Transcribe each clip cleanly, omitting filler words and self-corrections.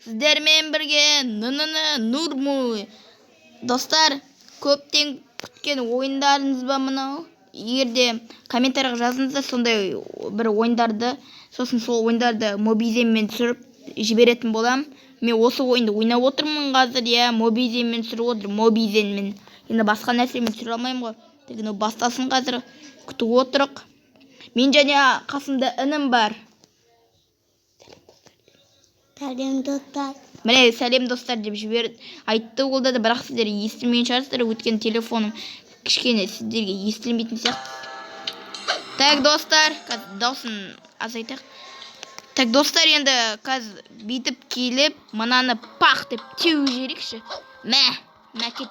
сіздермен бірге нурму. Достар, көптен күткен ойындарыңыз ба мынау? Егерде комментарийға жазыңыздар сондай бір ойындарды, сосын сол ойындарды мобиземмен түсіріп жіберетін болам. Мен осы ойынды ойнап отырмын қазір, я мобиземмен түсіріп отырмын, мобиземмен. Енді басқа нәрсемен түсіре алмаймын ғой. Тек бастасын қазір, күтіп отырық. Мен және қасымда інім бар. Сәлем достар. Міне сәлем достар деп жіберді. Айтты ол да, бірақ сіздер естілмеген шығарсыздар, өткен телефоным кішкене сіздерге естілмейтін сияқты. Так, достар, қазір даусын азайтайық. Так, достар, енді қазір бүйтіп келіп, мынаны пақ деп теу жерекші. Мә, кет.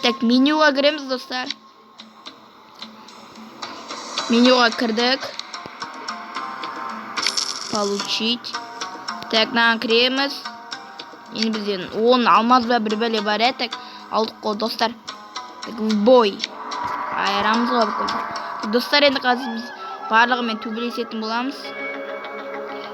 Так, менюға кіреміз, достар. Менюға кірдік. Получить. Так, мынаған кіреміз. Енді бізден 10 алмаз ба бір бәле бар, так, алдық қой, достар. Так, в бой. Айырамыз ғой бүкіл. Достар, енді қазір біз барлығымен төбелесетін боламыз.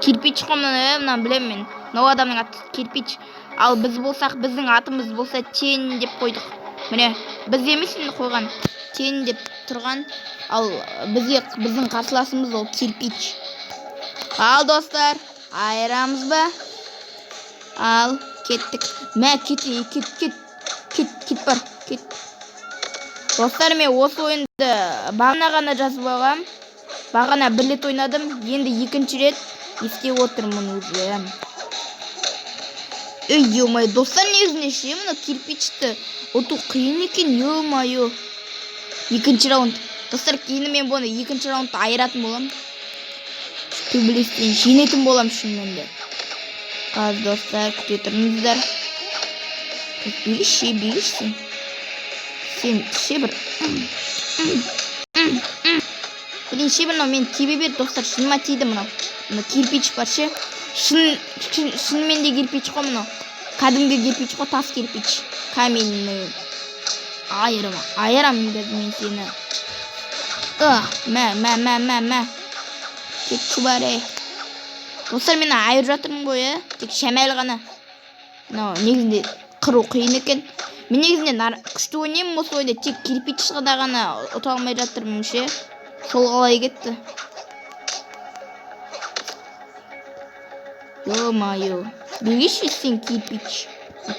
Кирпич қомнан білем мен. Мынау адамның аты кирпич. Ал біз болсақ, біздің атымыз болса тен деп қойдық. Міне, біз емес енді қойған. Тен деп тұрған. Ал біздің қарсыласымыз ол кирпич. Ал достар, айырамыз ба? Ал, кеттік. Мә, кет бар. Достар, мен осы ойынды бағана ғана жазып алғам. Бағана бір рет ойнадым, енді екінші рет естеп отырмын уже. Ё-моё, достар, негізінде ше, мына кирпичті ұту қиын екен, ё-моё. Екінші раунд. Достар, кейін мен бұны екінші раундта айыратын болам. Төбелестен жеңетін болам шынымен де. Қазір достар, күте тұрыңыздар. Бегіш сен шебір. Блин, шебір, мен тебе бер, достар, шыныма тиді мынау. Мына кирпич бар ше. Шынымен де кирпич қой мынау. Кәдімгі кирпич қой, тас кирпич. Каменный. Айырам мен сені. Мә. Тек шубаре. Достар, мен айыр жатырмын ғой, тек шәмәл ғана. Негізінде қыру қиын екен. Мен негізінде күшті ойнаймын осы ойында, тек кирпич ғана ұта алмай жатырмын ше. Сол қалай кетті. Ё-моё. Білгеші сен кирпич.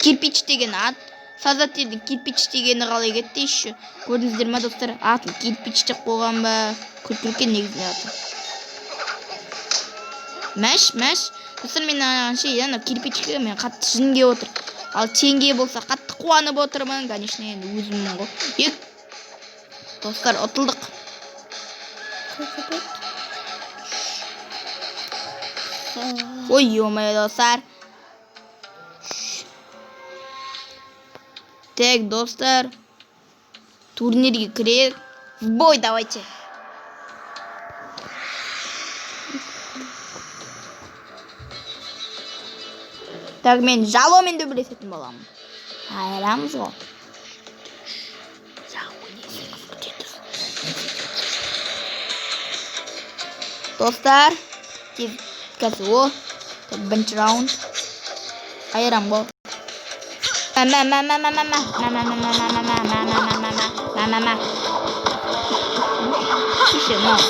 Кирпич деген ат. Создательдің кирпич дегені қалай кетті еще. Көрдіңіздер ма, достар? Атын кирпич деп қойған ба? Күлкіркен негізінде аты. Мәш. Достар, мен аңшы, кирпичке мен қатты жынге отыр. Ал тенге болса қатты қуанып отырмын. Конечно, енді өзімнің ғой. Достар, ұтылдық. Ой, ё-моё, достар. Так, достар. Турнирге кірейік. В бой, давайте. Так, мен жаломен төбелесетін боламын. Айырамыз ғой. Достар, қазір о, бірінші раунд. Айырам ғой.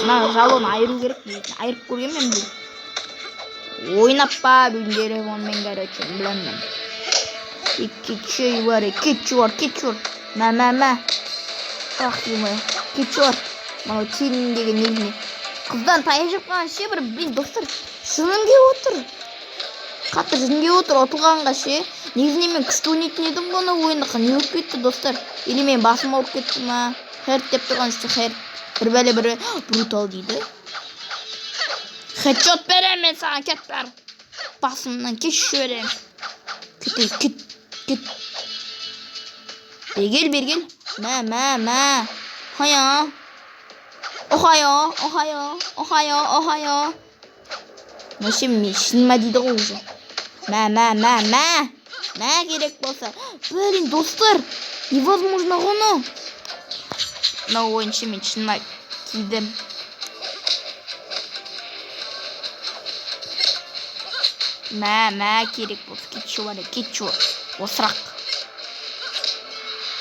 Мына жалон айыру керек дейді. Айырып көрген мен бұл. Ойнап па бүгін телефонмен, короче, білем мен. Кетчуар. Мә. Ах, ё-моё, кетчуар. Мынау тенін деген негізіне. Қыздан тайып жатқан ше, бір, блин, достар, жыным кеп отыр. Қатты жыным кеп отыр, ұтылғанға ше. Негізіне мен күшті ойнайтын едім бұны ойында. Не өтіп кетті, достар? Или мен басым ауырып кетті ма? Херт деп тұрған іште, херт. Бір бәле брутал дейді. Хедшот берем мен саған, кет бар. Басымнан кешші берем. Кет. Бергел. Мә. Охайо. Мәшем мен шыныма дейді ғой уже. Мә керек болса. Блин, достар, невозможно ғыны. Мынау ойыншы мен шыныма тидім. Мә керек болса кетші бар, кетші осырақ.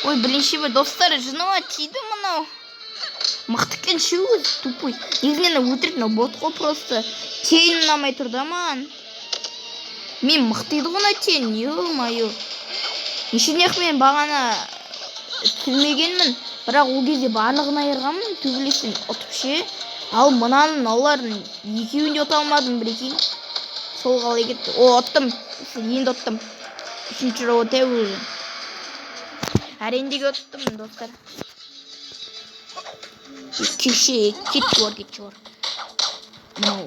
Ой, бірінші бір достар, жыныма тиді мынау. Мықты екен өзі тупой. Негізінен өтірік, мынау бот қой просто. Тейін ұнамай тұрды маған. Мен мықты еді ғына тейін, ё-моё. Нешенеқ мен бағана түсірмегенмін, бірақ ол кезде барлығын айырғанмын, төбелестен ұтып ше. Ал мынаның олардың екеуін де ұта алмадым бірекей. Сол қалай кетті. О, ұттым. Енді ұттым. Үшінші роуте өзі. Әрендеге ұттым, достар. Кеше кетші бар. Мынау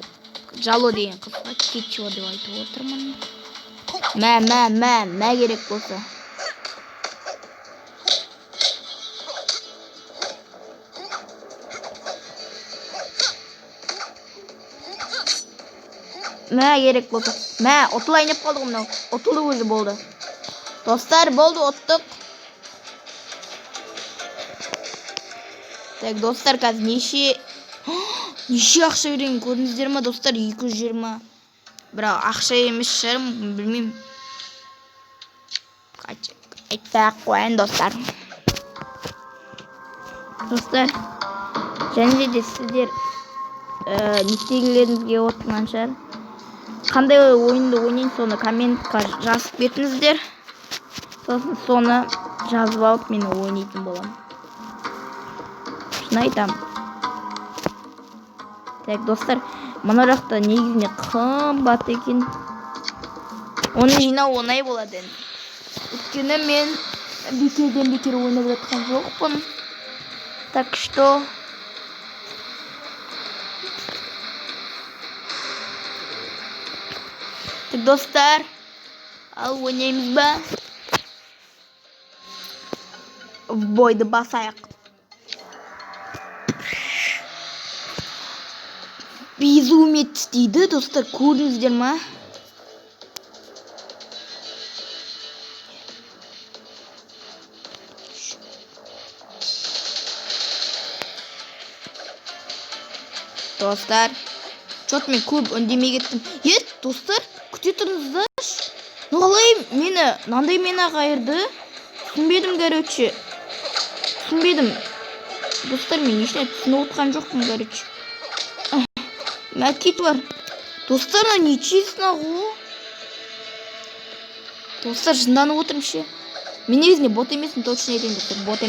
жало деген қызға кетші бар деп айтып отырмын. Мә керек болса. Мә керек болса. Мә, ұтылайын деп қалды мынау. Ұтылы өзі болды. Достар, болды, ұттық. Так, достар, қазір неше ақша берген көрдіңіздер ма, достар? 220. Бірақ ақша емес шығар, білмеймін. Айтпай қояйын, достар. Достар, және де сіздер не істегілеріңізге отырған шығар. Қандай ойынды ойнайын, соны комментқа жазып кетіңіздер. Сосын соны жазып алып мен ойнайтын боламын. Шын айтам. Так, достар, мына жақта негізіне қымбат екен. Оны жинау оңай болады. Өйткені мен бекерден бекер ойнап жатқан жоқпын. Так что так, достар, ал ойнаймыз ба? В бойды басайық. Безумец дейді, достар, көрдіңіздер ма? Достар, чот мен көп үндемей кеттім. Достар, күте тұрыңыздар. Қалай мынандай мені қайырды? Түсінбедім, короче. Түсінбедім. Достар, мен ешіне түсініп отқан жоқпын, короче. Мәкет бар. Достар, нечестно ғой. Достар, жынданып отырмын ше. Мен негізінде бот емеспін, точно айтайын, достар. Бот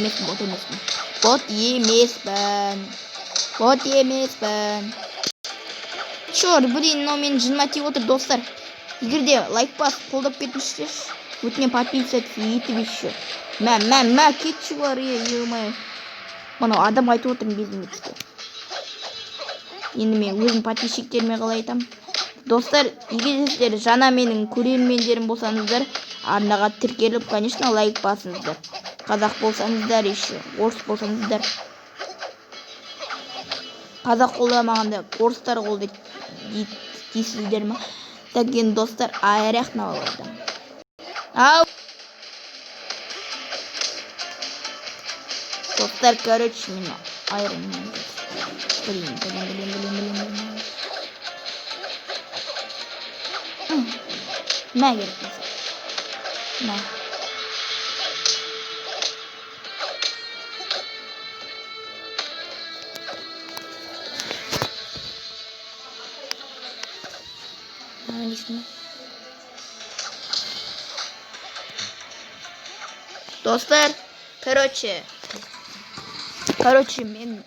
емеспін. Чор, блин, но мен жыныма тиіп отыр, достар. Егер де лайк басып қолдап кетіңіздер, өтінен подписаться етіп еще. Мә, кетші бар, ё-моё. Мынау адам айтып отырмын безумецке. Енді мен өзім подписчиктеріме қалай айтам. Достар, егер сіздер жаңа менің көрермендерім болсаңыздар, арнаға тіркеліп, конечно, лайк басыңыздар. Қазақ болсаңыздар еще, орыс болсаңыздар. Қазақ қолдамағанда орыстар қолды дейсіздер ма? Так, енді достар, айырақ навалайды. Ау! Достар, короче, мені айырым. Блин. Мә керек болса. Мә. Достар, короче, мен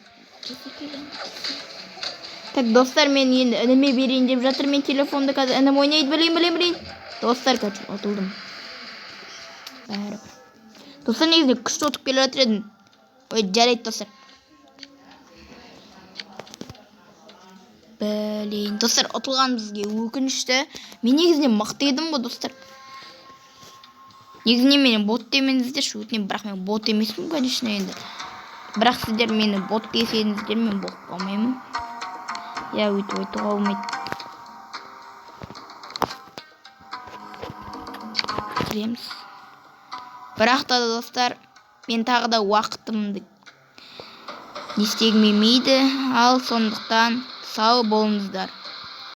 так, достар, мен енді ініме берейін деп жатыр. Мен телефонды қазір інім ойнайды. Білейін. Достар, короче, ұтылдым. Достар, негізінде күшті ұтып келе жатыр едім. Ой, жарайды, достар. Білейін. Достар, ұтылған бізге өкінішті. Мен негізінде мықты едім ғой, достар. Негізінде мені бот демеңіздер, өтінен, бірақ мен бот емеспін, конечно, енді. Бірақ сіздер мені бот десеңіздер, мен бот болмаймын. Я өйтіп айтуға болмайды. Кіреміз. Бірақ та, достар, мен тағы да уақытымды не істегім келмейді. Ал сондықтан сау болыңыздар.